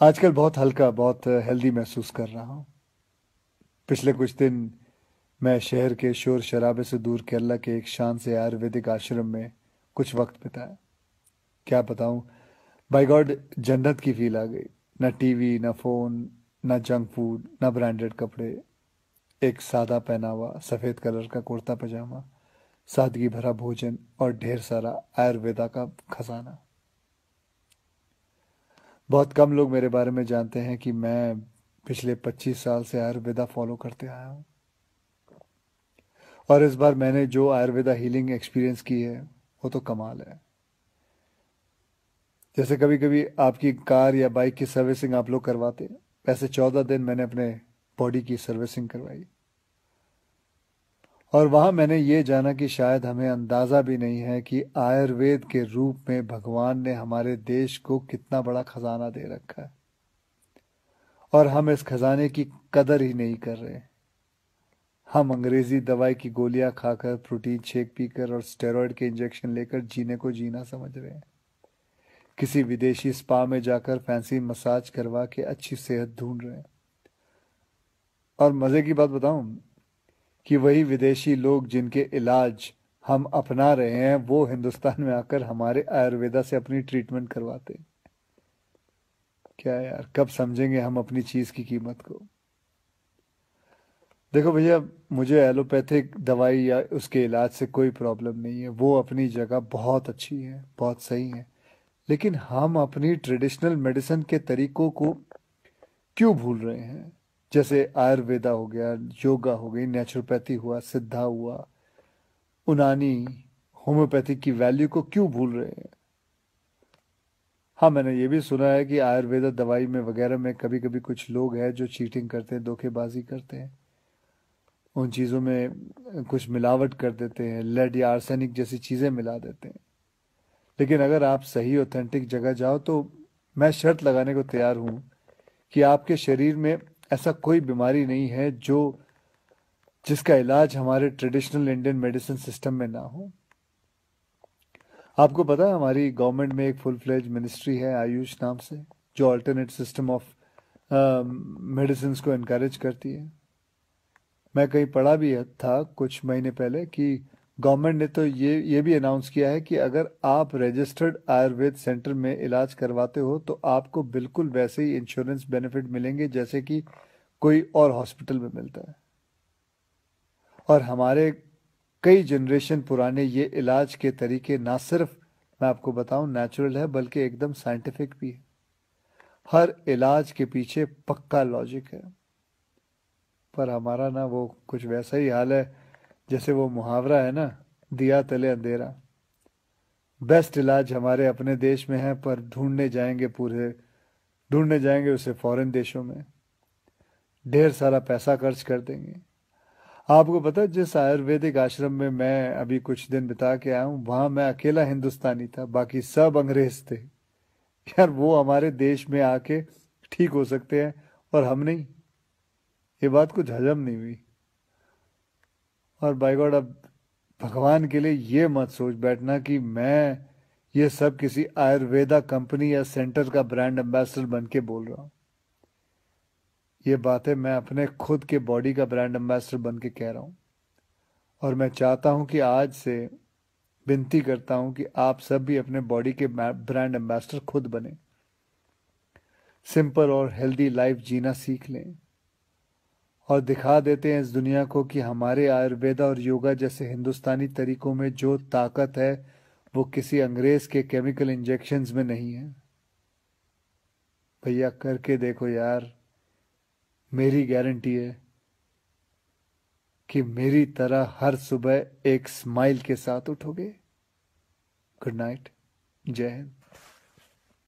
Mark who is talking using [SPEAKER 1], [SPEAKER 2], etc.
[SPEAKER 1] आजकल बहुत हल्का, बहुत हेल्दी महसूस कर रहा हूँ। पिछले कुछ दिन मैं शहर के शोर शराबे से दूर केरला के एक शांत से आयुर्वेदिक आश्रम में कुछ वक्त बिताया। क्या बताऊँ, बाय गॉड, जन्नत की फील आ गई। ना टीवी, ना फोन, ना जंक फूड, ना ब्रांडेड कपड़े। एक सादा पहनावा, सफेद कलर का कुर्ता पजामा, सादगी भरा भोजन और ढेर सारा आयुर्वेदा का खजाना। बहुत कम लोग मेरे बारे में जानते हैं कि मैं पिछले 25 साल से आयुर्वेदा फॉलो करते आया हूँ। और इस बार मैंने जो आयुर्वेदा हीलिंग एक्सपीरियंस की है वो तो कमाल है। जैसे कभी कभी आपकी कार या बाइक की सर्विसिंग आप लोग करवाते हैं, वैसे 14 दिन मैंने अपने बॉडी की सर्विसिंग करवाई। और वहां मैंने ये जाना कि शायद हमें अंदाजा भी नहीं है कि आयुर्वेद के रूप में भगवान ने हमारे देश को कितना बड़ा खजाना दे रखा है, और हम इस खजाने की कदर ही नहीं कर रहे। हम अंग्रेजी दवाई की गोलियां खाकर, प्रोटीन शेक पीकर और स्टेरॉइड के इंजेक्शन लेकर जीने को जीना समझ रहे हैं। किसी विदेशी स्पा में जाकर फैंसी मसाज करवा के अच्छी सेहत ढूंढ रहे हैं। और मजे की बात बताऊं, कि वही विदेशी लोग जिनके इलाज हम अपना रहे हैं वो हिंदुस्तान में आकर हमारे आयुर्वेदा से अपनी ट्रीटमेंट करवाते हैं। क्या यार, कब समझेंगे हम अपनी चीज की कीमत को। देखो भैया, मुझे एलोपैथिक दवाई या उसके इलाज से कोई प्रॉब्लम नहीं है, वो अपनी जगह बहुत अच्छी है, बहुत सही है। लेकिन हम अपनी ट्रेडिशनल मेडिसिन के तरीकों को क्यों भूल रहे हैं? जैसे आयुर्वेदा हो गया, योगा हो गई, नेचुरोपैथी हुआ, सिद्धा हुआ, उनानी, होम्योपैथी की वैल्यू को क्यों भूल रहे हैं? हाँ, मैंने ये भी सुना है कि आयुर्वेदा दवाई में वगैरह में कभी कभी कुछ लोग हैं जो चीटिंग करते हैं, धोखेबाजी करते हैं। उन चीज़ों में कुछ मिलावट कर देते हैं, लेड या आर्सेनिक जैसी चीज़ें मिला देते हैं। लेकिन अगर आप सही ऑथेंटिक जगह जाओ तो मैं शर्त लगाने को तैयार हूँ कि आपके शरीर में ऐसा कोई बीमारी नहीं है जो जिसका इलाज हमारे ट्रेडिशनल इंडियन मेडिसिन सिस्टम में ना हो। आपको पता है हमारी गवर्नमेंट में एक फुल फ्लेज मिनिस्ट्री है आयुष नाम से, जो अल्टरनेट सिस्टम ऑफ मेडिसिन को इनकरेज करती है। मैं कहीं पढ़ा भी था कुछ महीने पहले कि गवर्नमेंट ने तो ये भी अनाउंस किया है कि अगर आप रजिस्टर्ड आयुर्वेद सेंटर में इलाज करवाते हो तो आपको बिल्कुल वैसे ही इंश्योरेंस बेनिफिट मिलेंगे जैसे कि कोई और हॉस्पिटल में मिलता है। और हमारे कई जनरेशन पुराने ये इलाज के तरीके ना सिर्फ, मैं आपको बताऊं, नेचुरल है बल्कि एकदम साइंटिफिक भी है। हर इलाज के पीछे पक्का लॉजिक है। पर हमारा ना वो कुछ वैसा ही हाल है, जैसे वो मुहावरा है ना, दिया तले अंधेरा। बेस्ट इलाज हमारे अपने देश में है पर ढूंढने जाएंगे उसे फॉरेन देशों में। ढेर सारा पैसा खर्च कर देंगे। आपको पता है जिस आयुर्वेदिक आश्रम में मैं अभी कुछ दिन बिता के आया हूँ, वहां मैं अकेला हिंदुस्तानी था, बाकी सब अंग्रेज थे। यार, वो हमारे देश में आके ठीक हो सकते हैं और हम नहीं। ये बात कुछ हजम नहीं हुई। और बाय गॉड, अब भगवान के लिए ये मत सोच बैठना कि मैं ये सब किसी आयुर्वेदा कंपनी या सेंटर का ब्रांड एम्बेसडर बन के बोल रहा हूँ। ये बातें मैं अपने खुद के बॉडी का ब्रांड एम्बेसडर बन के कह रहा हूँ। और मैं चाहता हूँ कि आज से विनती करता हूँ कि आप सब भी अपने बॉडी के ब्रांड एम्बेसडर खुद बने। सिंपल और हेल्दी लाइफ जीना सीख लें और दिखा देते हैं इस दुनिया को कि हमारे आयुर्वेदा और योगा जैसे हिंदुस्तानी तरीकों में जो ताकत है वो किसी अंग्रेज के केमिकल इंजेक्शंस में नहीं है। भैया, करके देखो यार। मेरी गारंटी है कि मेरी तरह हर सुबह एक स्माइल के साथ उठोगे। Good night. जय हिंद।